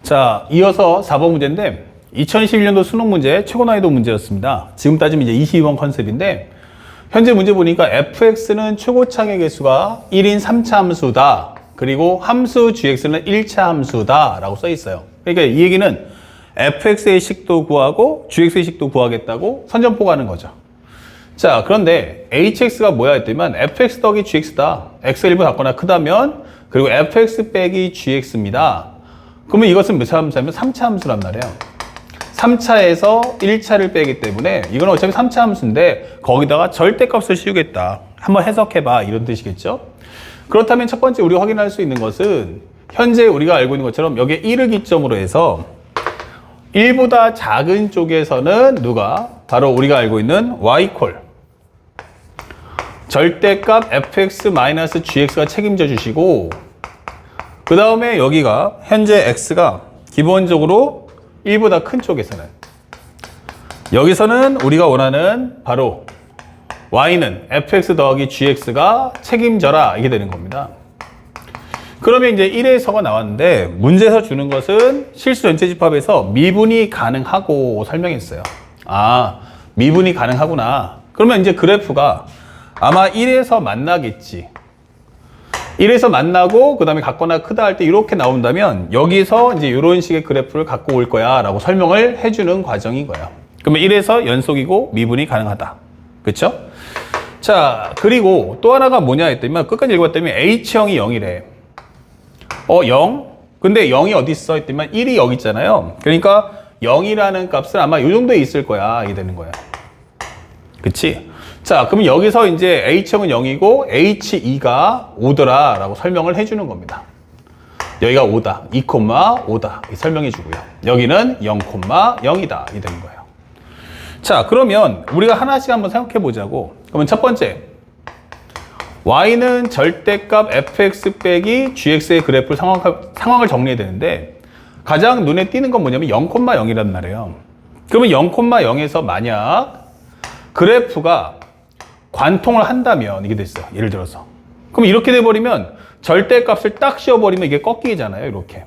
자, 이어서 4번 문제인데 2021년도 수능 문제 최고 난이도 문제였습니다. 지금 따지면 이제 22번 컨셉인데 현재 문제 보니까 fx는 최고차의 개수가 1인 3차 함수다. 그리고 함수 gx는 1차 함수다 라고 써 있어요. 그러니까 이 얘기는 fx의 식도 구하고 gx의 식도 구하겠다고 선점포가 하는 거죠. 자, 그런데 hx가 뭐야 했더니만 fx 더하기 gx다. x가 1보다 작거나 크다면 그리고 fx 빼기 gx입니다. 그러면 이것은 몇 차 함수냐면 3차 함수란 말이에요. 3차에서 1차를 빼기 때문에 이건 어차피 3차 함수인데 거기다가 절대값을 씌우겠다. 한번 해석해봐 이런 뜻이겠죠. 그렇다면 첫 번째 우리가 확인할 수 있는 것은 현재 우리가 알고 있는 것처럼 여기에 1을 기점으로 해서 1보다 작은 쪽에서는 누가? 바로 우리가 알고 있는 y 콜 절대값 fx-gx가 책임져 주시고 그 다음에 여기가 현재 x가 기본적으로 1보다 큰 쪽에서는 여기서는 우리가 원하는 바로 y는 fx 더하기 gx가 책임져라 이게 되는 겁니다. 그러면 이제 1에서가 나왔는데 문제에서 주는 것은 실수 전체 집합에서 미분이 가능하고 설명했어요. 아, 미분이 가능하구나. 그러면 이제 그래프가 아마 1에서 만나겠지. 1에서 만나고 그 다음에 같거나 크다 할 때 이렇게 나온다면 여기서 이제 이런 식의 그래프를 갖고 올 거야 라고 설명을 해주는 과정인 거예요. 그러면 1에서 연속이고 미분이 가능하다. 그쵸? 자, 그리고 또 하나가 뭐냐 했더니 끝까지 읽어봤더니 h형이 0이래. 0? 근데 0이 어디 있어 했더니 1이 여기 있잖아요. 그러니까 0이라는 값은 아마 이 정도에 있을 거야. 이게 되는 거야. 그치? 자, 그럼 여기서 이제 h형은 0이고 h2가 5더라 라고 설명을 해주는 겁니다. 여기가 5다. 2,5다. 설명해 주고요. 여기는 0,0이다. 이 되는 거예요. 자, 그러면 우리가 하나씩 한번 생각해 보자고. 그러면 첫 번째, y는 절대값 fx 빼기 gx의 그래프 상황을 정리해야 되는데 가장 눈에 띄는 건 뭐냐면 0,0이란 말이에요. 그러면 0,0에서 만약 그래프가 관통을 한다면 이게 됐어요. 예를 들어서. 그럼 이렇게 돼버리면 절대값을 딱 씌워버리면 이게 꺾이잖아요. 이렇게.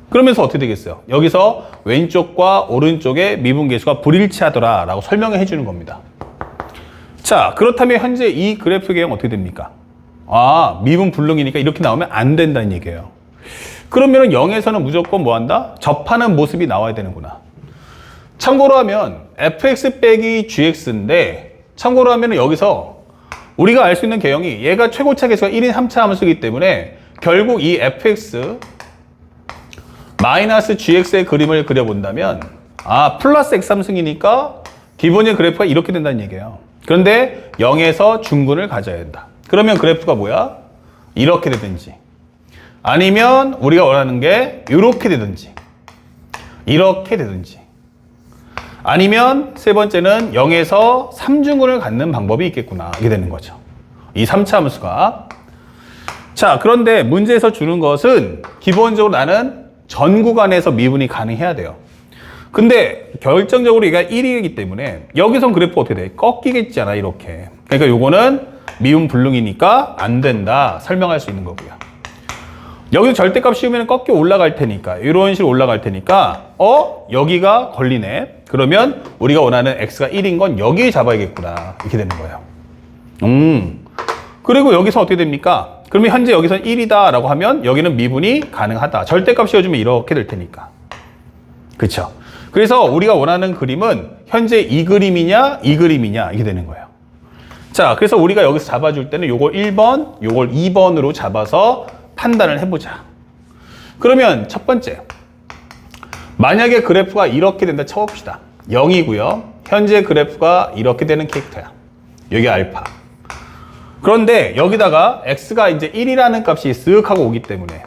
그러면서 어떻게 되겠어요? 여기서 왼쪽과 오른쪽의 미분계수가 불일치하더라 라고 설명을 해주는 겁니다. 자, 그렇다면 현재 이 그래프 개형 어떻게 됩니까? 아, 미분 불능이니까 이렇게 나오면 안 된다는 얘기예요. 그러면 0에서는 무조건 뭐 한다? 접하는 모습이 나와야 되는구나. 참고로 하면 fx 빼기 gx인데 참고로 하면 여기서 우리가 알 수 있는 개형이 얘가 최고차 개수가 1인 3차 함수이기 때문에 결국 이 fx 마이너스 gx의 그림을 그려본다면 아, 플러스 x 함수이니까 기본적인 그래프가 이렇게 된다는 얘기예요. 그런데 0에서 중근을 가져야 된다. 그러면 그래프가 뭐야? 이렇게 되든지 아니면 우리가 원하는 게 이렇게 되든지 이렇게 되든지 아니면 세 번째는 0에서 3중근을 갖는 방법이 있겠구나. 이게 되는 거죠. 이 3차 함수가. 자, 그런데 문제에서 주는 것은 기본적으로 나는 전 구간에서 미분이 가능해야 돼요. 근데 결정적으로 얘가 1이기 때문에 여기선 그래프 어떻게 돼? 꺾이겠잖아, 이렇게. 그러니까 요거는 미분 불능이니까 안 된다. 설명할 수 있는 거고요. 여기서 절대값 씌우면 꺾여 올라갈 테니까 이런 식으로 올라갈 테니까 여기가 걸리네. 그러면 우리가 원하는 x가 1인 건 여기에 잡아야겠구나. 이렇게 되는 거예요. 그리고 여기서 어떻게 됩니까? 그러면 현재 여기서는 1이다 라고 하면 여기는 미분이 가능하다. 절대값 씌워주면 이렇게 될 테니까. 그쵸? 그래서 우리가 원하는 그림은 현재 이 그림이냐 이 그림이냐 이게 되는 거예요. 자, 그래서 우리가 여기서 잡아줄 때는 요걸 1번, 요걸 2번으로 잡아서 판단을 해보자. 그러면 첫 번째, 만약에 그래프가 이렇게 된다 쳐봅시다. 0이고요. 현재 그래프가 이렇게 되는 캐릭터야. 여기 알파. 그런데 여기다가 x가 이제 1이라는 값이 쓱 하고 오기 때문에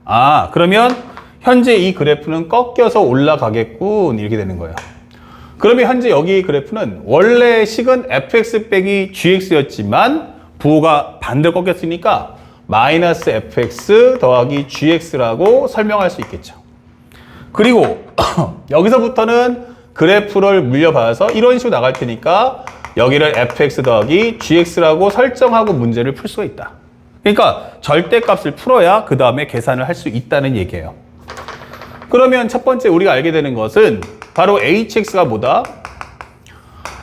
아, 그러면 현재 이 그래프는 꺾여서 올라가겠군. 이렇게 되는 거예요. 그러면 현재 여기 그래프는 원래 식은 fx 빼기 gx였지만 부호가 반대로 꺾였으니까 마이너스 fx 더하기 gx라고 설명할 수 있겠죠. 그리고 여기서부터는 그래프를 물려받아서 이런 식으로 나갈 테니까 여기를 fx 더하기 gx라고 설정하고 문제를 풀 수가 있다. 그러니까 절대값을 풀어야 그 다음에 계산을 할 수 있다는 얘기예요. 그러면 첫 번째 우리가 알게 되는 것은 바로 hx가 뭐다?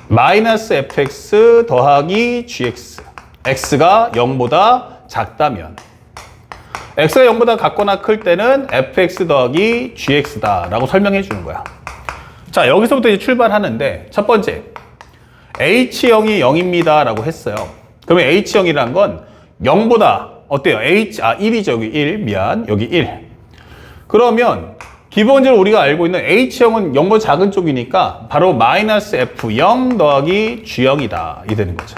마이너스 fx 더하기 gx. x가 0보다 작다면 x가 0보다 같거나 클 때는 fx 더하기 gx다 라고 설명해 주는 거야. 자, 여기서부터 이제 출발하는데 첫 번째 h0이 0입니다 라고 했어요. 그러면 h0이란 건 0보다 어때요? 1이죠. 여기 1. 미안. 여기 1. 그러면 기본적으로 우리가 알고 있는 h형은 0보다 작은 쪽이니까 바로 마이너스 f0 더하기 g0이다. 이 되는 거죠.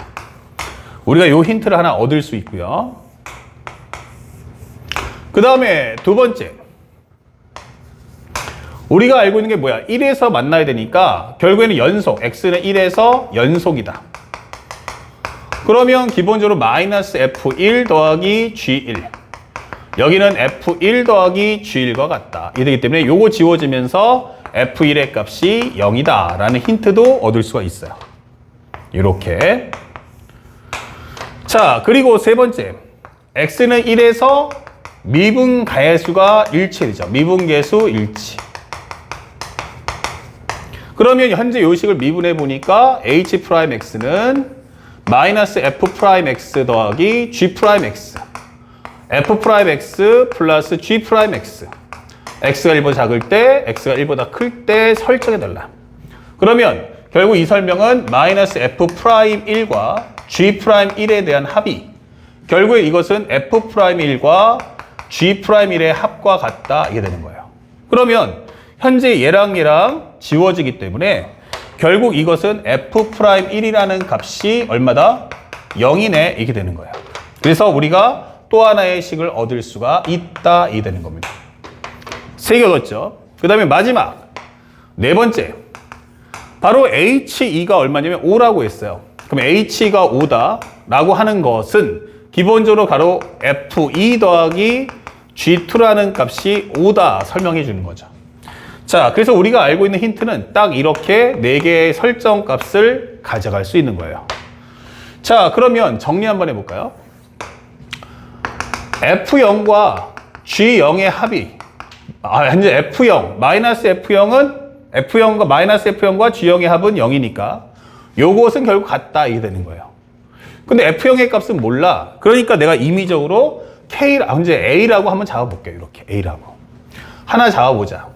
우리가 요 힌트를 하나 얻을 수 있고요. 그 다음에 두 번째. 우리가 알고 있는 게 뭐야? 1에서 만나야 되니까 결국에는 연속. x는 1에서 연속이다. 그러면 기본적으로 마이너스 f1 더하기 g1. 여기는 f1 더하기 g1과 같다. 이 되기 때문에 요거 지워지면서 f1의 값이 0이다 라는 힌트도 얻을 수가 있어요. 이렇게. 자, 그리고 세 번째. x는 1에서 미분가해수가 일치되죠. 미분계수 일치. 그러면 현재 요식을 미분해 보니까 h'x는 마이너스 f'x 더하기 g'x. f'x 플러스 g'x. x가 1보다 작을 때, x가 1보다 클 때 설정해달라. 그러면 결국 이 설명은 마이너스 f'1과 g'1에 대한 합이 결국에 이것은 f'1과 g'1의 합과 같다. 이게 되는 거예요. 그러면 현재 얘랑 지워지기 때문에 결국 이것은 f'1이라는 값이 얼마다? 0이네. 이게 되는 거예요. 그래서 우리가 또 하나의 식을 얻을 수가 있다. 이게 되는 겁니다. 3개 얻었죠. 그 다음에 마지막 네 번째. 바로 h2가 얼마냐면 5라고 했어요. 그럼 h2가 5다 라고 하는 것은 기본적으로 바로 f2 더하기 g2라는 값이 5다 설명해 주는 거죠. 자, 그래서 우리가 알고 있는 힌트는 딱 이렇게 4개의 설정 값을 가져갈 수 있는 거예요. 자, 그러면 정리 한번 해볼까요? F0과 G0의 합이, 현재 F0, 마이너스 F0과 마이너스 F0과 G0의 합은 0이니까 요것은 결국 같다 이게 되는 거예요. 근데 F0의 값은 몰라. 그러니까 내가 임의적으로 현재 A라고 한번 잡아볼게요. 이렇게 A라고. 하나 잡아보자.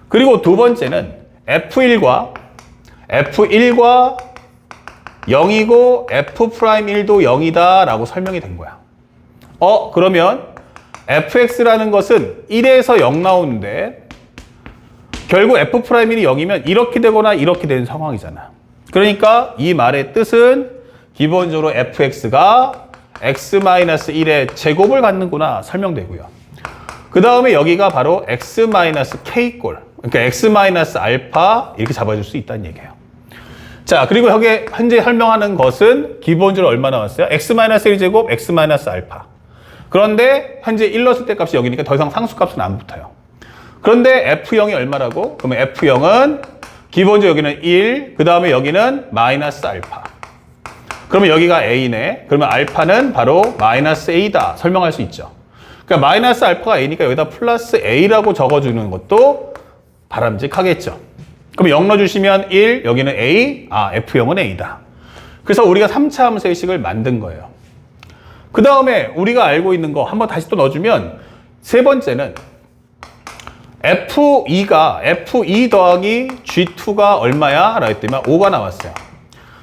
그리고 두 번째는 F1과 0이고 F'1도 0이다 라고 설명이 된 거야. 그러면 fx라는 것은 1에서 0 나오는데 결국 f'1이 0이면 이렇게 되거나 이렇게 되는 상황이잖아. 그러니까 이 말의 뜻은 기본적으로 fx가 x-1의 제곱을 갖는구나 설명되고요. 그 다음에 여기가 바로 x-k꼴, 그러니까 x-알파 이렇게 잡아줄 수 있다는 얘기예요. 자, 그리고 여기 현재 설명하는 것은 기본적으로 얼마 나왔어요? x-1제곱, x-알파. 그런데 현재 1 넣었을 때 값이 0이니까 더 이상 상수값은 안 붙어요. 그런데 F0이 얼마라고? 그러면 F0은 기본적으로 여기는 1, 그 다음에 여기는 마이너스 알파. 그러면 여기가 A네. 그러면 알파는 바로 마이너스 A다. 설명할 수 있죠. 그러니까 마이너스 알파가 A니까 여기다 플러스 A라고 적어주는 것도 바람직하겠죠. 그럼 0 넣어주시면 1, 여기는 A, F0은 A다. 그래서 우리가 3차 함수의 식을 만든 거예요. 그 다음에 우리가 알고 있는 거 한번 다시 또 넣어주면 세 번째는 F2 더하기 G2가 얼마야? 라고 했더니 5가 나왔어요.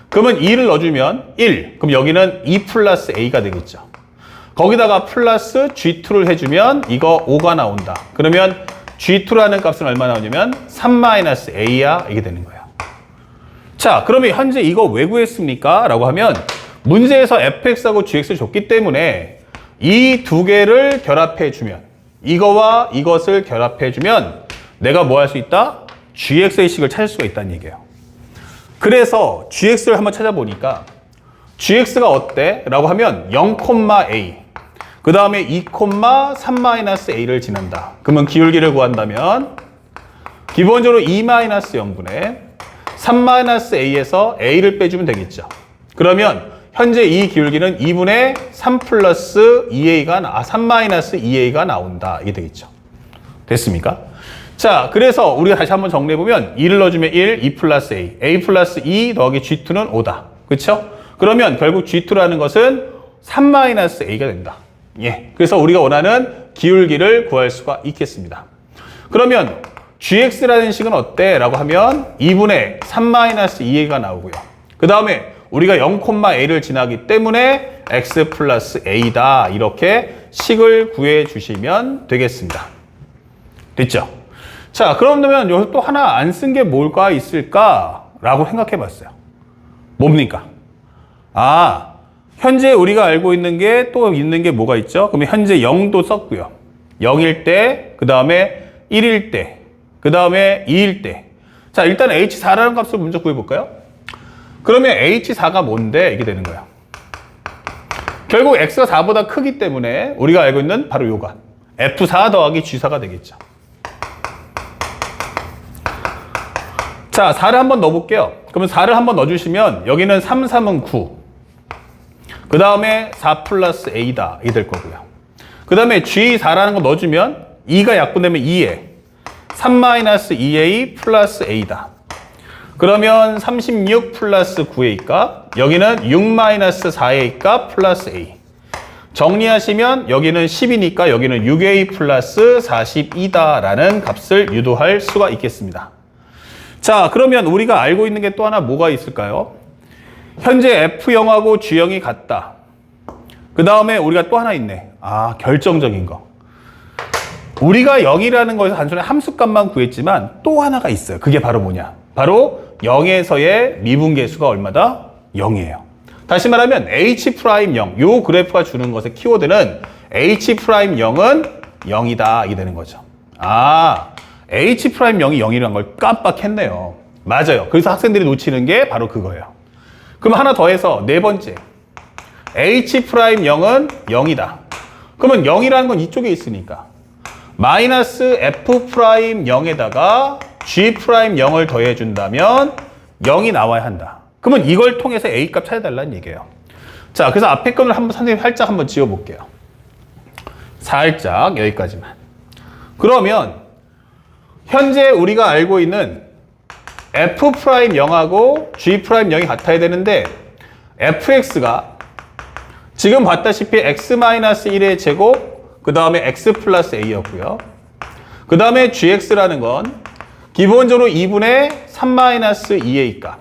그러면 2를 넣어주면 1. 그럼 여기는 2 플러스 A가 되겠죠. 거기다가 플러스 G2를 해주면 이거 5가 나온다. 그러면 G2라는 값은 얼마 나오냐면 3-A야. 이게 되는 거예요. 자, 그러면 현재 이거 왜 구했습니까? 라고 하면 문제에서 fx하고 gx를 줬기 때문에 이 두 개를 결합해주면 이거와 이것을 결합해주면 내가 뭐 할 수 있다? gx의 식을 찾을 수가 있다는 얘기예요. 그래서 gx를 한번 찾아보니까 gx가 어때? 라고 하면 0,a 그 다음에 2,3-a를 지난다. 그러면 기울기를 구한다면 기본적으로 2-0분의 3-a에서 a를 빼주면 되겠죠. 그러면 현재 이 기울기는 2분의 3 플러스 2a가 3-2a가 나온다. 이게 되겠죠. 됐습니까? 자, 그래서 우리가 다시 한번 정리해보면 2를 넣어주면 1, 2 플러스 A 플러스 2 더하기 G2는 5다. 그쵸? 그러면 결국 G2라는 것은 3-A가 된다. 예. 그래서 우리가 원하는 기울기를 구할 수가 있겠습니다. 그러면 GX라는 식은 어때? 라고 하면 2분의 3-2A가 나오고요. 그 다음에 우리가 0,A를 지나기 때문에 X 플러스 A다. 이렇게 식을 구해 주시면 되겠습니다. 됐죠? 자, 그러면 여기서 또 하나 안 쓴 게 뭘까 있을까? 라고 생각해 봤어요. 뭡니까? 아, 현재 우리가 알고 있는 게 또 있는 게 뭐가 있죠? 그러면 현재 0도 썼고요. 0일 때, 그 다음에 1일 때, 그 다음에 2일 때. 자, 일단 H4라는 값을 먼저 구해볼까요? 그러면 H4가 뭔데? 이게 되는 거야. 결국 X가 4보다 크기 때문에 우리가 알고 있는 바로 요가 F4 더하기 G4가 되겠죠. 자, 4를 한번 넣어볼게요. 그러면 4를 한번 넣어주시면 여기는 3, 3은 9. 그 다음에 4 플러스 A다. 이게 될 거고요. 그 다음에 G4라는 거 넣어주면 2가 약분되면 2에 3-2A 플러스 A다. 그러면 36 플러스 9A 값, 여기는 6-4A 값 플러스 A. 정리하시면 여기는 10이니까 여기는 6A 플러스 42다라는 값을 유도할 수가 있겠습니다. 자, 그러면 우리가 알고 있는 게 또 하나 뭐가 있을까요? 현재 F0하고 G0이 같다. 그 다음에 우리가 또 하나 있네. 아, 결정적인 거. 우리가 0이라는 거에서 단순히 함수값만 구했지만 또 하나가 있어요. 그게 바로 뭐냐? 바로 0에서의 미분계수가 얼마다? 0이에요. 다시 말하면 H'0, 요 그래프가 주는 것의 키워드는 H'0은 0이다. 이게 되는 거죠. 아, H'0이 0이라는 걸 깜빡했네요. 맞아요. 그래서 학생들이 놓치는 게 바로 그거예요. 그럼 하나 더 해서 네 번째. H'0은 0이다. 그러면 0이라는 건 이쪽에 있으니까 마이너스 F'0에다가 G'0을 더해준다면 0이 나와야 한다. 그러면 이걸 통해서 A값 찾아달라는 얘기예요. 자, 그래서 앞에 거를 한번 선생님 살짝 한번 지워볼게요. 살짝 여기까지만. 그러면 현재 우리가 알고 있는 F'0하고 G'0이 같아야 되는데 fx가 지금 봤다시피 x-1의 제곱 그 다음에 x 플러스 a였고요. 그 다음에 gx라는 건 기본적으로 2분의 3-2a 값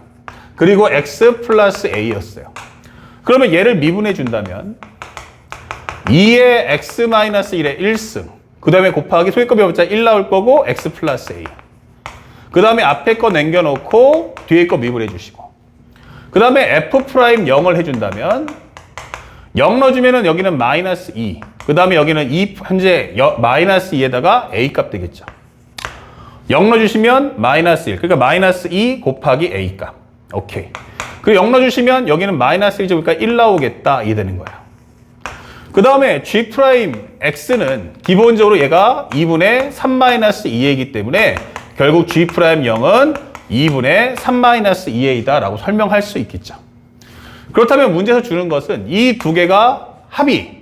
그리고 x 플러스 a였어요. 그러면 얘를 미분해 준다면 2의 x-1의 1승 그 다음에 곱하기 소개값이 없자 1 나올 거고 x 플러스 a 그 다음에 앞에 거 남겨놓고 뒤에 거 미분해 주시고 그 다음에 f'0을 해준다면 0 넣어주면은 여기는 마이너스 2 그 다음에 여기는 2 현재 마이너스 2에다가 a 값 되겠죠. 0 넣어주시면 마이너스 1 그러니까 마이너스 2 곱하기 a 값 오케이. 그리고 0 넣어주시면 여기는 마이너스 1 제곱이니까 1 나오겠다 이게 되는 거예요. 그 다음에 G'X는 기본적으로 얘가 2분의 3-2a이기 때문에 결국 G'0은 2분의 3-2a다 라고 설명할 수 있겠죠. 그렇다면 문제에서 주는 것은 이 두 개가 합이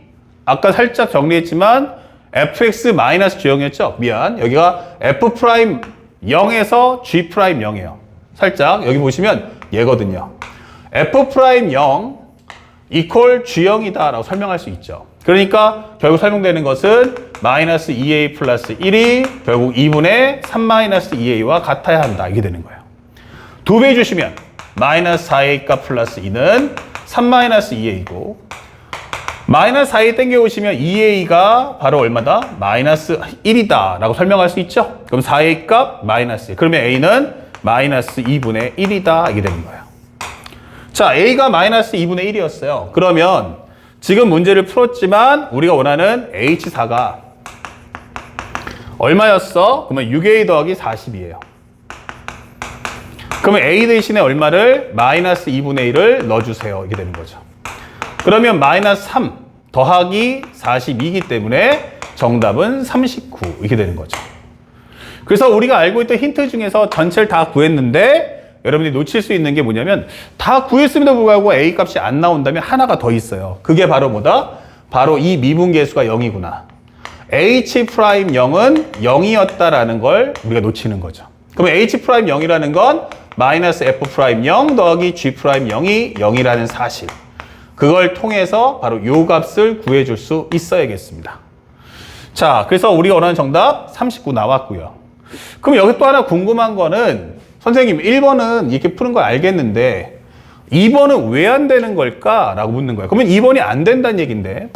아까 살짝 정리했지만 fx-G'였죠? 미안. 여기가 F'0에서 G'0이에요. 살짝 여기 보시면 얘거든요. F'0 이퀄 G0이다 라고 설명할 수 있죠. 그러니까 결국 설명되는 것은 마이너스 2a 플러스 1이 결국 2분의 3-2a와 같아야 한다. 이게 되는 거예요. 2배 주시면 마이너스 4a 값 플러스 2는 3-2a이고 마이너스 4a 땡겨오시면 2a가 바로 얼마다? 마이너스 1이다 라고 설명할 수 있죠. 그럼 4a 값 마이너스 1 그러면 a는 마이너스 2분의 1이다. 이게 되는 거예요. 자, a가 마이너스 2분의 1이었어요. 그러면 지금 문제를 풀었지만 우리가 원하는 H4가 얼마였어? 그러면 6A 더하기 40이에요. 그러면 A 대신에 얼마를? 마이너스 2분의 1을 넣어주세요. 이게 되는 거죠. 그러면 마이너스 3 더하기 42이기 때문에 정답은 39 이렇게 되는 거죠. 그래서 우리가 알고 있던 힌트 중에서 전체를 다 구했는데 여러분들이 놓칠 수 있는 게 뭐냐면 다 구했음에도 불구하고 A 값이 안 나온다면 하나가 더 있어요. 그게 바로 뭐다? 바로 이 미분계수가 0이구나. H'0은 0이었다라는 걸 우리가 놓치는 거죠. 그럼 H'0이라는 건 마이너스 F'0 더하기 G'0이 0이라는 사실. 그걸 통해서 바로 요 값을 구해줄 수 있어야겠습니다. 자, 그래서 우리가 원하는 정답 39 나왔고요. 그럼 여기 또 하나 궁금한 거는 선생님 1번은 이렇게 푸는 걸 알겠는데 2번은 왜 안 되는 걸까? 라고 묻는 거예요. 그러면 2번이 안 된다는 얘기인데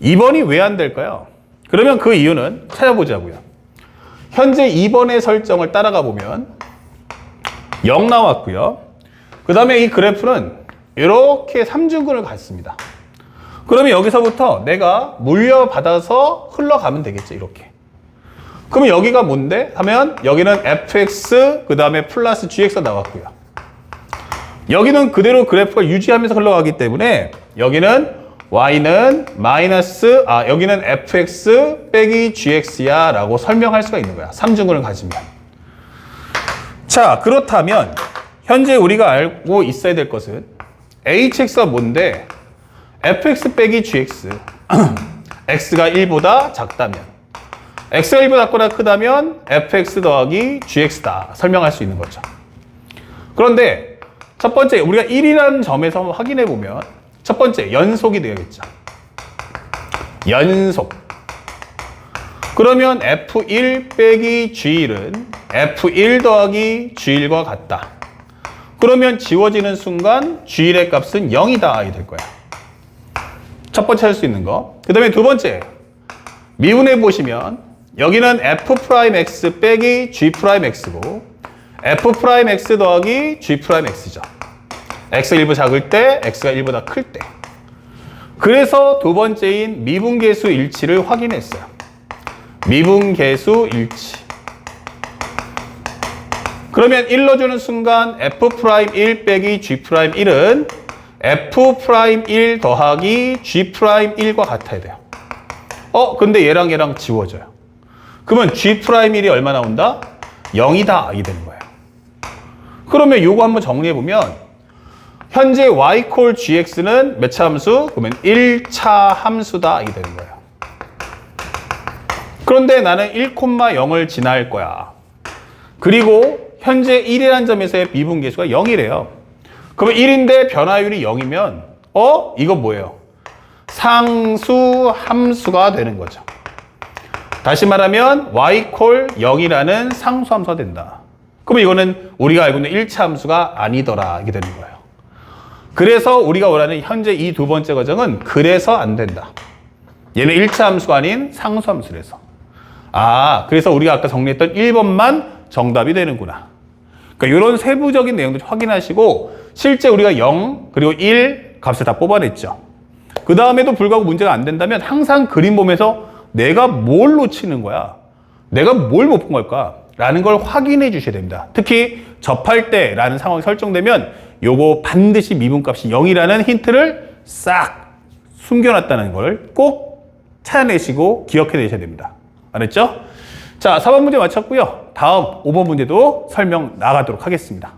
2번이 왜 안 될까요? 그러면 그 이유는 찾아보자고요. 현재 2번의 설정을 따라가 보면 0 나왔고요. 그 다음에 이 그래프는 이렇게 삼중근을 갖습니다. 그러면 여기서부터 내가 물려받아서 흘러가면 되겠죠. 이렇게. 그러면 여기가 뭔데? 하면 여기는 fx 그 다음에 플러스 gx가 나왔고요. 여기는 그대로 그래프가 유지하면서 흘러가기 때문에 여기는 y는 마이너스 여기는 fx 빼기 gx야 라고 설명할 수가 있는 거야. 삼중근을 가지면. 자, 그렇다면 현재 우리가 알고 있어야 될 것은 hx가 뭔데 fx 빼기 gx x가 1보다 작다면 x가 1보다 작거나 크다면 fx 더하기 gx다 설명할 수 있는 거죠. 그런데 첫 번째 우리가 1이라는 점에서 한번 확인해 보면 첫 번째 연속이 되겠죠. 연속. 그러면 f1 빼기 g1은 f1 더하기 g1과 같다. 그러면 지워지는 순간 g1의 값은 0이다. 이렇게 될 거야. 첫 번째 할 수 있는 거. 그 다음에 두 번째 미분해 보시면 여기는 f'x 빼기 g'x고 f'x 더하기 g'x죠. x가 1보다 작을 때 x가 1보다 클 때. 그래서 두 번째인 미분계수 일치를 확인했어요. 미분계수 일치. 그러면 1 넣어주는 순간 f'1 빼기 g'1은 f'1 더하기 g'1과 같아야 돼요. 근데 얘랑 지워져요. 그러면 g'1이 얼마 나온다? 0이다. 이 되는 거예요. 그러면 요거 한번 정리해보면 현재 y 콜 gx는 몇 차 함수? 그러면 1차 함수다. 이 되는 거예요. 그런데 나는 1,0을 지날 거야. 그리고 현재 1이라는 점에서의 미분계수가 0이래요. 그러면 1인데 변화율이 0이면 이거 뭐예요? 상수 함수가 되는 거죠. 다시 말하면 y 콜 0이라는 상수 함수가 된다. 그러면 이거는 우리가 알고 있는 1차 함수가 아니더라. 이게 되는 거예요. 그래서 우리가 원하는 현재 이 두 번째 과정은 그래서 안 된다. 얘는 1차 함수가 아닌 상수 함수라서. 그래서 우리가 아까 정리했던 1번만 정답이 되는구나. 그러니까 이런 세부적인 내용들 확인하시고 실제 우리가 0 그리고 1 값을 다 뽑아냈죠. 그 다음에도 불구하고 문제가 안 된다면 항상 그림 보면서 내가 뭘 놓치는 거야? 내가 뭘 못 본 걸까? 라는 걸 확인해 주셔야 됩니다. 특히 접할 때 라는 상황이 설정되면 요거 반드시 미분값이 0이라는 힌트를 싹 숨겨놨다는 걸 꼭 찾아내시고 기억해내셔야 됩니다. 알았죠? 자, 4번 문제 마쳤고요. 다음 5번 문제도 설명 나가도록 하겠습니다.